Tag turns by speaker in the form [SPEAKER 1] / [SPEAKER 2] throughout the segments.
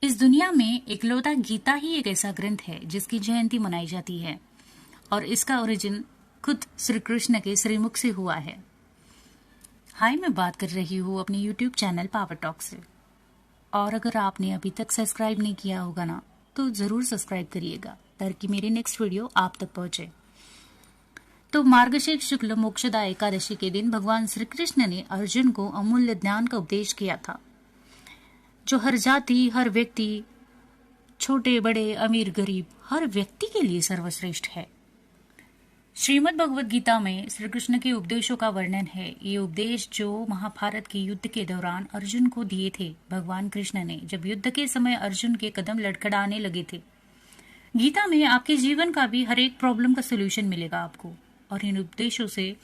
[SPEAKER 1] इस दुनिया में इकलौता गीता ही एक ऐसा ग्रंथ है जिसकी जयंती मनाई जाती है और इसका ओरिजिन खुद श्री कृष्ण के श्रीमुख से हुआ है। हाय, मैं बात कर रही हूँ अपने YouTube चैनल पावर टॉक से। और अगर आपने अभी तक सब्सक्राइब नहीं किया होगा ना, तो जरूर सब्सक्राइब करिएगा ताकि मेरी नेक्स्ट वीडियो आप तक पहुंचे। तो मार्गशीर्ष शुक्ल मोक्षदा एकादशी के दिन भगवान श्री कृष्ण ने अर्जुन को अमूल्य ज्ञान का उपदेश किया था, जो हर जाति, हर व्यक्ति, छोटे बड़े, अमीर गरीब, हर व्यक्ति के लिए सर्वश्रेष्ठ है। श्रीमद् भगवद गीता में श्री कृष्ण के उपदेशों का वर्णन है। ये उपदेश जो महाभारत के युद्ध के दौरान अर्जुन को दिए थे भगवान कृष्ण ने, जब युद्ध के समय अर्जुन के कदम लड़खड़ाने लगे थे। गीता में आपके जीवन का भी हर एक प्रॉब्लम का सोल्यूशन मिलेगा आपको, और इन उपदेशों से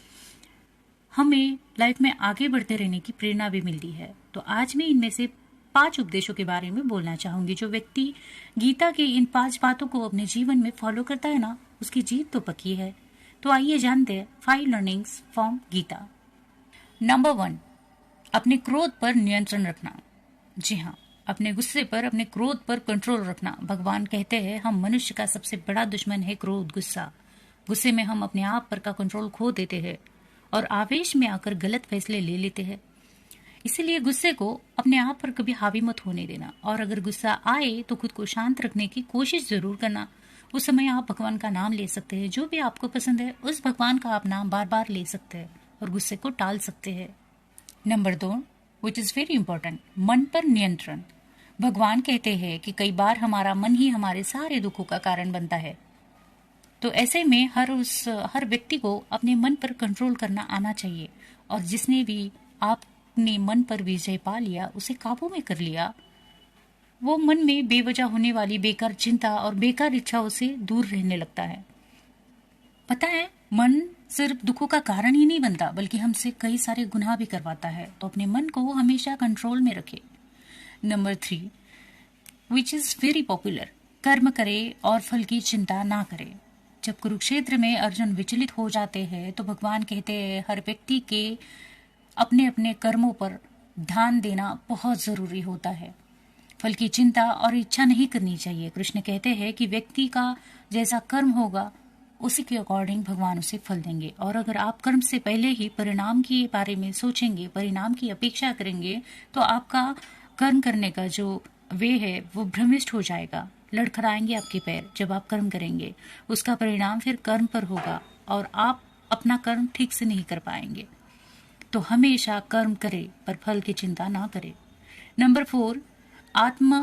[SPEAKER 1] हमें लाइफ में आगे बढ़ते रहने की प्रेरणा भी मिलती है। तो आज मैं इनमें से 5 उपदेशों के बारे में बोलना चाहूंगी। जो व्यक्ति गीता के इन 5 बातों को अपने जीवन में फॉलो करता है ना, उसकी जीत तो पक्की है। तो आइए जानते हैं 5 लर्निंग्स फ्रॉम गीता। नंबर 1, अपने क्रोध पर नियंत्रण रखना। जी हाँ, अपने गुस्से पर, अपने क्रोध पर कंट्रोल रखना। भगवान कहते हैं हम मनुष्य का सबसे बड़ा दुश्मन है क्रोध, गुस्सा। गुस्से में हम अपने आप पर का कंट्रोल खो देते हैं और आवेश में आकर गलत फैसले ले लेते हैं। इसीलिए गुस्से को अपने आप पर कभी हावी मत होने देना, और अगर गुस्सा आए तो खुद को शांत रखने की कोशिश जरूर करना। उस समय आप भगवान का नाम ले सकते हैं, जो भी आपको पसंद है उस भगवान का आप नाम बार बार ले सकते हैं और गुस्से को टाल सकते हैं। Number 2, which is very important, मन पर नियंत्रण। भगवान कहते हैं कि कई बार हमारा मन ही हमारे सारे दुखों का कारण बनता है। तो ऐसे में हर व्यक्ति को अपने मन पर कंट्रोल करना आना चाहिए, और जिसने भी आपने मन पर विजय पा लिया, उसे काबू में कर लिया, वो मन में बेवजह होने वाली बेकार चिंता और बेकार इच्छाओं से दूर रहने लगता है। पता है, मन सिर्फ दुखों का कारण ही नहीं बनता, बल्कि हमसे कई सारे गुनाह भी करवाता है। तो अपने मन को हमेशा कंट्रोल में रखे। Number 3, which is very popular, कर्म करे और फल की चिंता ना करे। जब कुरुक्षेत्र में अर्जुन विचलित हो जाते हैं तो भगवान कहते हैं हर व्यक्ति के अपने अपने कर्मों पर ध्यान देना बहुत जरूरी होता है। फल की चिंता और इच्छा नहीं करनी चाहिए। कृष्ण कहते हैं कि व्यक्ति का जैसा कर्म होगा उसी के अकॉर्डिंग भगवान उसे फल देंगे। और अगर आप कर्म से पहले ही परिणाम के बारे में सोचेंगे, परिणाम की अपेक्षा करेंगे, तो आपका कर्म करने का जो वे है वो भ्रमिष्ट हो जाएगा। लड़खड़ाएंगे आपके पैर जब आप कर्म करेंगे। उसका परिणाम फिर कर्म पर होगा और आप अपना कर्म ठीक से नहीं कर पाएंगे। तो हमेशा कर्म करे पर फल की चिंता ना करे। नंबर 4, आत्म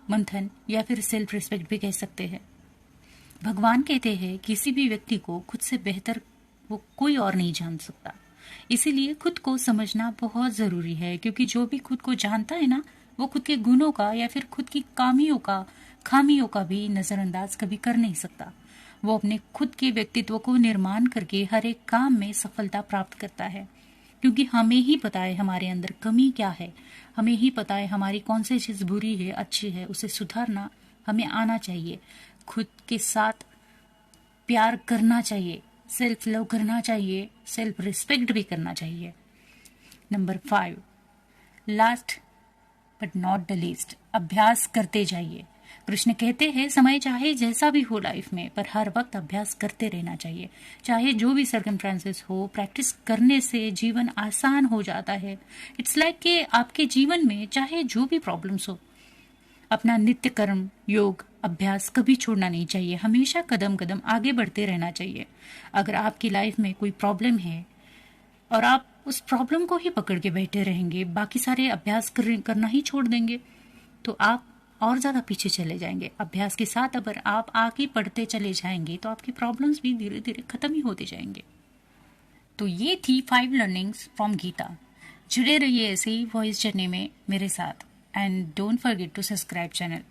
[SPEAKER 1] मंथन या फिर सेल्फ रिस्पेक्ट भी कह सकते हैं। भगवान कहते हैं किसी भी व्यक्ति को खुद से बेहतर वो कोई और नहीं जान सकता। इसीलिए खुद को समझना बहुत जरूरी है, क्योंकि जो भी खुद को जानता है ना, वो खुद के गुणों का या फिर खुद की खामियों का भी नजरअंदाज कभी कर नहीं सकता। वो अपने खुद के व्यक्तित्व को निर्माण करके हर एक काम में सफलता प्राप्त करता है, क्योंकि हमें ही पता है हमारे अंदर कमी क्या है, हमें ही पता है हमारी कौन सी चीज बुरी है, अच्छी है, उसे सुधारना हमें आना चाहिए। खुद के साथ प्यार करना चाहिए, सेल्फ लव करना चाहिए, सेल्फ रिस्पेक्ट भी करना चाहिए। Number 5, last but not the least, अभ्यास करते जाइए। कृष्ण कहते हैं समय चाहे जैसा भी हो लाइफ में, पर हर वक्त अभ्यास करते रहना चाहिए। चाहे जो भी सर्कमस्टेंसेस हो, प्रैक्टिस करने से जीवन आसान हो जाता है। इट्स लाइक कि आपके जीवन में चाहे जो भी प्रॉब्लम्स हो, अपना नित्य कर्म, योग, अभ्यास कभी छोड़ना नहीं चाहिए। हमेशा कदम कदम आगे बढ़ते रहना चाहिए। अगर आपकी लाइफ में कोई प्रॉब्लम है और आप उस प्रॉब्लम को ही पकड़ के बैठे रहेंगे, बाकी सारे अभ्यास करना ही छोड़ देंगे, तो आप और ज्यादा पीछे चले जाएंगे। अभ्यास के साथ अगर आप आगे बढ़ते चले जाएंगे तो आपकी प्रॉब्लम्स भी धीरे धीरे खत्म ही होते जाएंगे। तो ये थी 5 लर्निंग्स फ्रॉम गीता। जुड़े रहिए ऐसे ही वॉइस जर्नी में मेरे साथ, and don't forget to subscribe channel.